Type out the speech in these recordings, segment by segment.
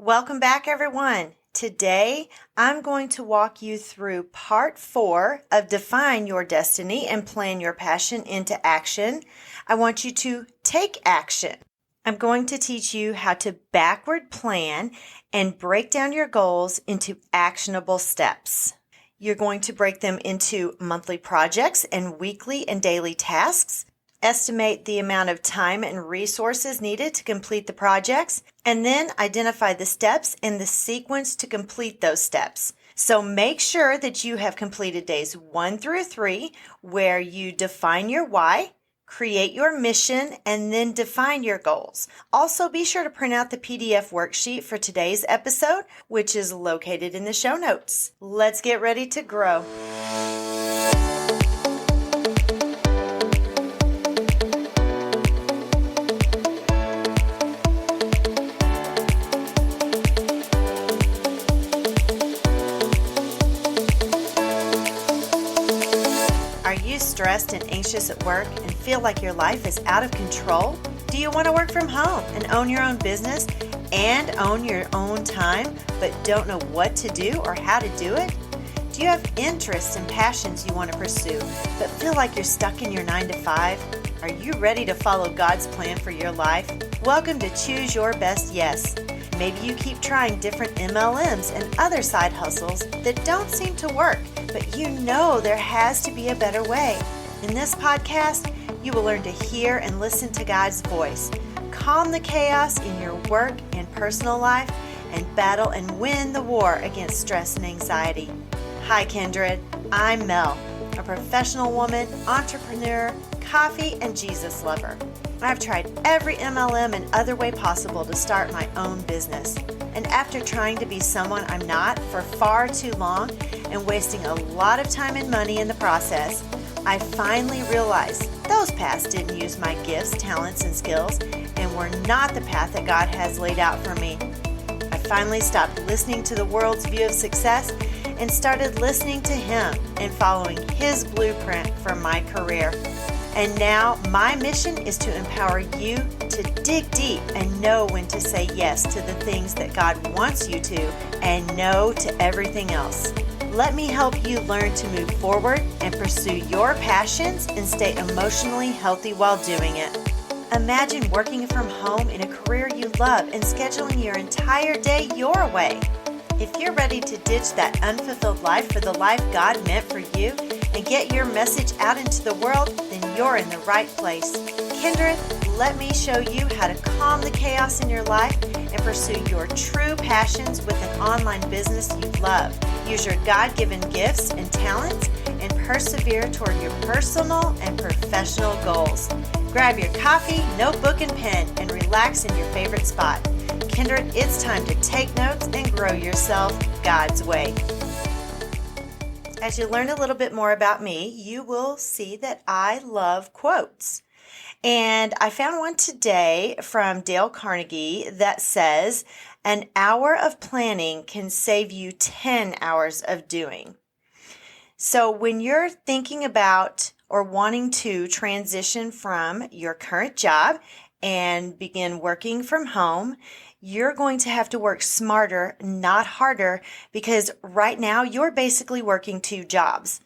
Welcome back, everyone. Today, I'm going to walk you through part 4 of Define Your Destiny and Plan Your Passion into Action. I want you to take action. I'm going to teach you how to backward plan and break down your goals into actionable steps. You're going to break them into monthly projects and weekly and daily tasks. Estimate the amount of time and resources needed to complete the projects, and then identify the steps and the sequence to complete those steps. So make sure that you have completed days 1 through 3, where you define your why, create your mission, and then define your goals. Also, be sure to print out the PDF worksheet for today's episode, which is located in the show notes. Let's get ready to grow. Are you stressed and anxious at work and feel like your life is out of control? Do you want to work from home and own your own business and own your own time, but don't know what to do or how to do it? Do you have interests and passions you want to pursue, but feel like you're stuck in your 9 to 5? Are you ready to follow God's plan for your life? Welcome to Choose Your Best Yes. Maybe you keep trying different MLMs and other side hustles that don't seem to work, but you know there has to be a better way. In this podcast, you will learn to hear and listen to God's voice, calm the chaos in your work and personal life, and battle and win the war against stress and anxiety. Hi, Kindred. I'm Mel, a professional woman, entrepreneur, coffee, and Jesus lover. I've tried every MLM and other way possible to start my own business. And after trying to be someone I'm not for far too long and wasting a lot of time and money in the process, I finally realized those paths didn't use my gifts, talents, and skills and were not the path that God has laid out for me. I finally stopped listening to the world's view of success and started listening to Him and following His blueprint for my career. And now my mission is to empower you to dig deep and know when to say yes to the things that God wants you to and no to everything else. Let me help you learn to move forward and pursue your passions and stay emotionally healthy while doing it. Imagine working from home in a career you love and scheduling your entire day your way. If you're ready to ditch that unfulfilled life for the life God meant for you and get your message out into the world, then you're in the right place. Kindred, let me show you how to calm the chaos in your life and pursue your true passions with an online business you love. Use your God-given gifts and talents and persevere toward your personal and professional goals. Grab your coffee, notebook, and pen and relax in your favorite spot. Kindred, it's time to take notes and grow yourself God's way. As you learn a little bit more about me, you will see that I love quotes. And I found one today from Dale Carnegie that says, "An hour of planning can save you 10 hours of doing." So when you're thinking about or wanting to transition from your current job and begin working from home, you're going to have to work smarter, not harder, because right now you're basically working 2 jobs.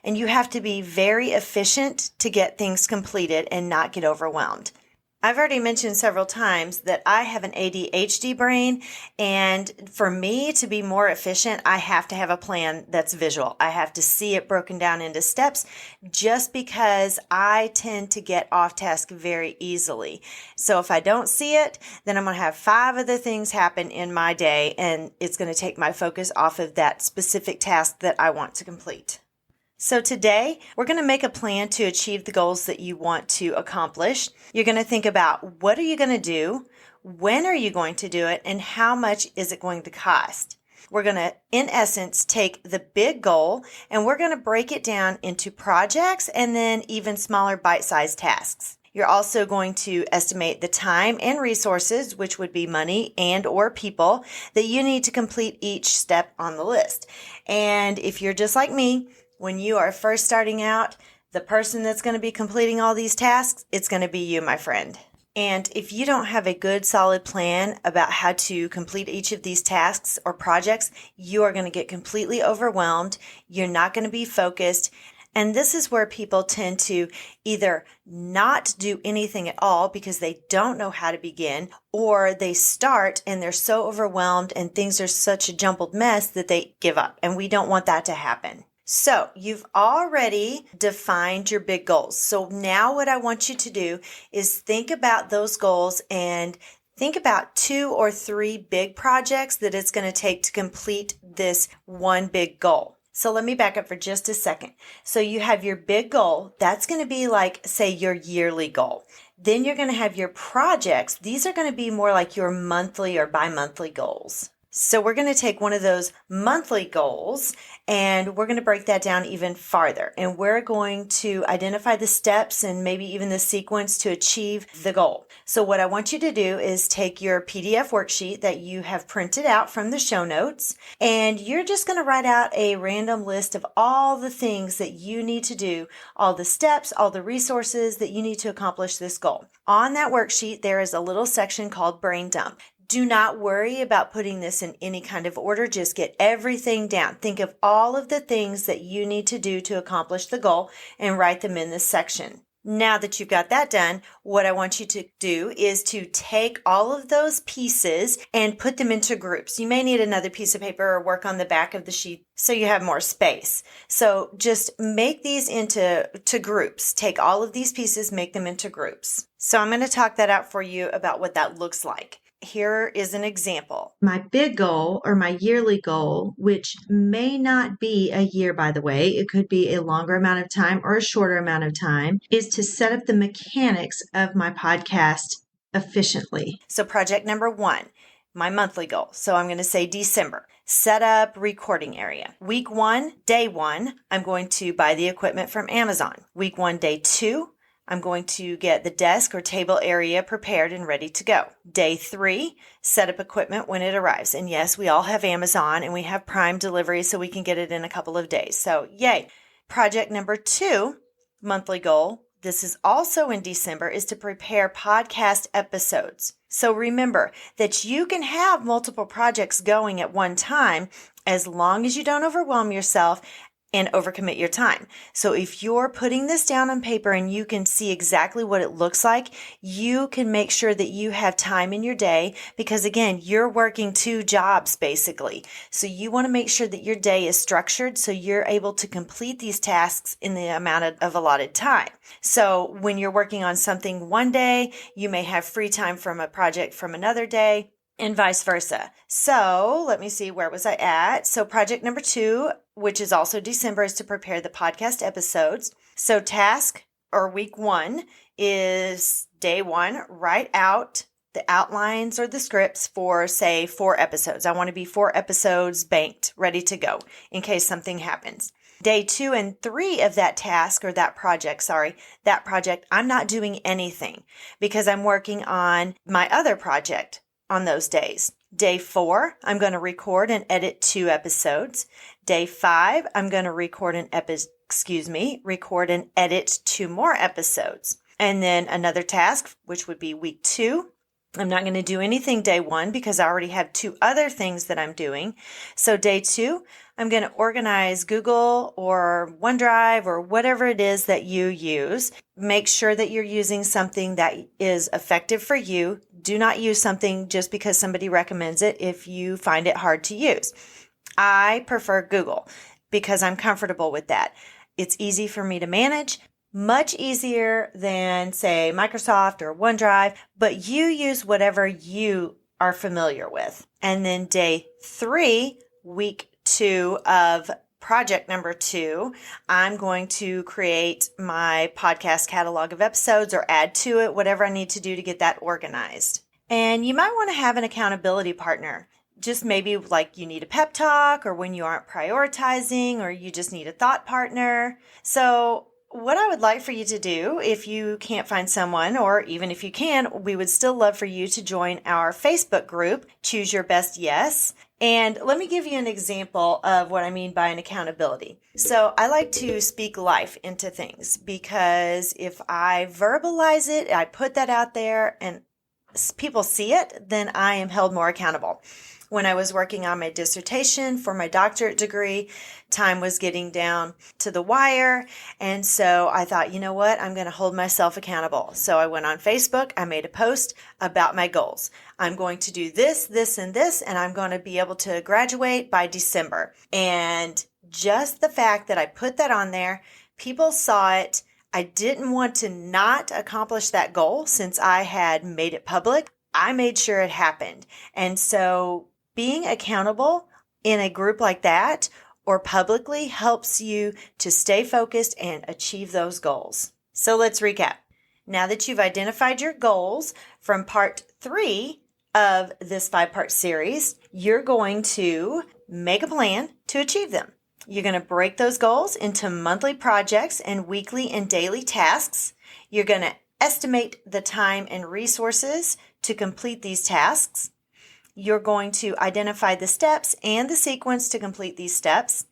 And you have to be very efficient to get things completed and not get overwhelmed. I've already mentioned several times that I have an ADHD brain, and for me to be more efficient, I have to have a plan that's visual. I have to see it broken down into steps just because I tend to get off task very easily. So if I don't see it, then I'm going to have 5 other things happen in my day, and it's going to take my focus off of that specific task that I want to complete. So today, we're going to make a plan to achieve the goals that you want to accomplish. You're going to think about what are you going to do, when are you going to do it, and how much is it going to cost. We're going to, in essence, take the big goal and we're going to break it down into projects and then even smaller bite-sized tasks. You're also going to estimate the time and resources, which would be money and or people, that you need to complete each step on the list. And if you're just like me, when you are first starting out, the person that's going to be completing all these tasks, it's going to be you, my friend. And if you don't have a good, solid plan about how to complete each of these tasks or projects, you are going to get completely overwhelmed. You're not going to be focused. And this is where people tend to either not do anything at all because they don't know how to begin, or they start and they're so overwhelmed and things are such a jumbled mess that they give up. And we don't want that to happen. So you've already defined your big goals. So now what I want you to do is think about those goals and think about 2 or 3 big projects that it's going to take to complete this one big goal. So let me back up for just a second. So you have your big goal. That's going to be like, say, your yearly goal. Then you're going to have your projects. These are going to be more like your monthly or bi-monthly goals. So we're going to take one of those monthly goals and we're going to break that down even farther. And we're going to identify the steps and maybe even the sequence to achieve the goal. So what I want you to do is take your PDF worksheet that you have printed out from the show notes, and you're just going to write out a random list of all the things that you need to do, all the steps, all the resources that you need to accomplish this goal. On that worksheet, there is a little section called Brain Dump. Do not worry about putting this in any kind of order. Just get everything down. Think of all of the things that you need to do to accomplish the goal and write them in this section. Now that you've got that done, what I want you to do is to take all of those pieces and put them into groups. You may need another piece of paper or work on the back of the sheet so you have more space. So just make these into groups. Take all of these pieces, make them into groups. So I'm going to talk that out for you about what that looks like. Here is an example. My big goal or my yearly goal, which may not be a year, by the way, it could be a longer amount of time or a shorter amount of time, is to set up the mechanics of my podcast efficiently. So project number 1, my monthly goal. So I'm going to say December. Set up recording area. Week 1, day 1, I'm going to buy the equipment from Amazon. Week 1, day 2, I'm going to get the desk or table area prepared and ready to go. Day 3, set up equipment when it arrives. And yes, we all have Amazon and we have Prime delivery, so we can get it in a couple of days. So yay. Project number 2, monthly goal, this is also in December, is to prepare podcast episodes. So remember that you can have multiple projects going at one time as long as you don't overwhelm yourself and overcommit your time. So if you're putting this down on paper and you can see exactly what it looks like, you can make sure that you have time in your day, because again, you're working 2 jobs basically. So you want to make sure that your day is structured so you're able to complete these tasks in the amount of allotted time. So when you're working on something one day, you may have free time from a project from another day, and vice versa. So let me see, where was I at? So project number 2, which is also December, is to prepare the podcast episodes. So task or week 1 is day 1, write out the outlines or the scripts for, say, 4 episodes. I want to be 4 episodes banked, ready to go in case something happens. Day 2 and 3 of that task or that project, I'm not doing anything because I'm working on my other project on those days. Day 4, I'm going to record and edit 2 episodes. Day 5, I'm going to record and edit 2 more episodes. And then another task, which would be week 2. I'm not going to do anything day 1 because I already have 2 other things that I'm doing. So day 2, I'm going to organize Google or OneDrive or whatever it is that you use. Make sure that you're using something that is effective for you. Do not use something just because somebody recommends it if you find it hard to use. I prefer Google because I'm comfortable with that. It's easy for me to manage. Much easier than, say, Microsoft or OneDrive, but you use whatever you are familiar with. And then day 3, week 2 of project number 2, I'm going to create my podcast catalog of episodes or add to it, whatever I need to do to get that organized. And you might want to have an accountability partner. Just maybe like you need a pep talk, or when you aren't prioritizing, or you just need a thought partner. So what I would like for you to do, if you can't find someone, or even if you can, we would still love for you to join our Facebook group, Choose Your Best Yes. And let me give you an example of what I mean by an accountability. So I like to speak life into things because if I verbalize it, I put that out there and people see it, then I am held more accountable. When I was working on my dissertation for my doctorate degree, time was getting down to the wire. And so I thought, you know what? I'm going to hold myself accountable. So I went on Facebook. I made a post about my goals. I'm going to do this, this, and this, and I'm going to be able to graduate by December. And just the fact that I put that on there, people saw it. I didn't want to not accomplish that goal since I had made it public. I made sure it happened. And so being accountable in a group like that or publicly helps you to stay focused and achieve those goals. So let's recap. Now that you've identified your goals from part 3 of this 5-part series, you're going to make a plan to achieve them. You're going to break those goals into monthly projects and weekly and daily tasks. You're going to estimate the time and resources to complete these tasks. You're going to identify the steps and the sequence to complete these steps.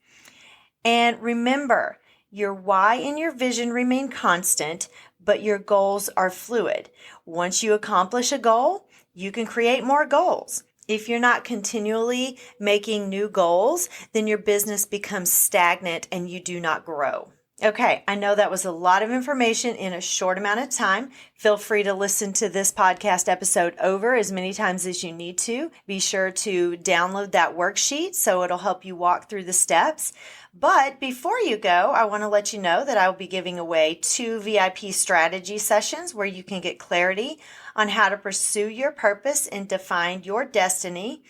And remember, your why and your vision remain constant, but your goals are fluid. Once you accomplish a goal, you can create more goals. If you're not continually making new goals, then your business becomes stagnant and you do not grow. Okay, I know that was a lot of information in a short amount of time. Feel free to listen to this podcast episode over as many times as you need to. Be sure to download that worksheet so it'll help you walk through the steps. But before you go, I want to let you know that I will be giving away 2 VIP strategy sessions where you can get clarity on how to pursue your purpose and define your destiny.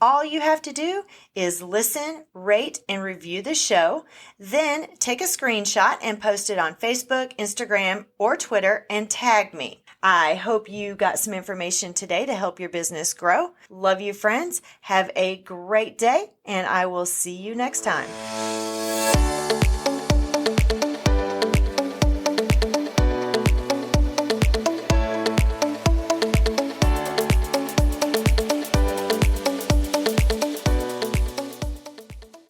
All you have to do is listen, rate, and review the show. Then take a screenshot and post it on Facebook, Instagram, or Twitter and tag me. I hope you got some information today to help your business grow. Love you, friends. Have a great day, and I will see you next time.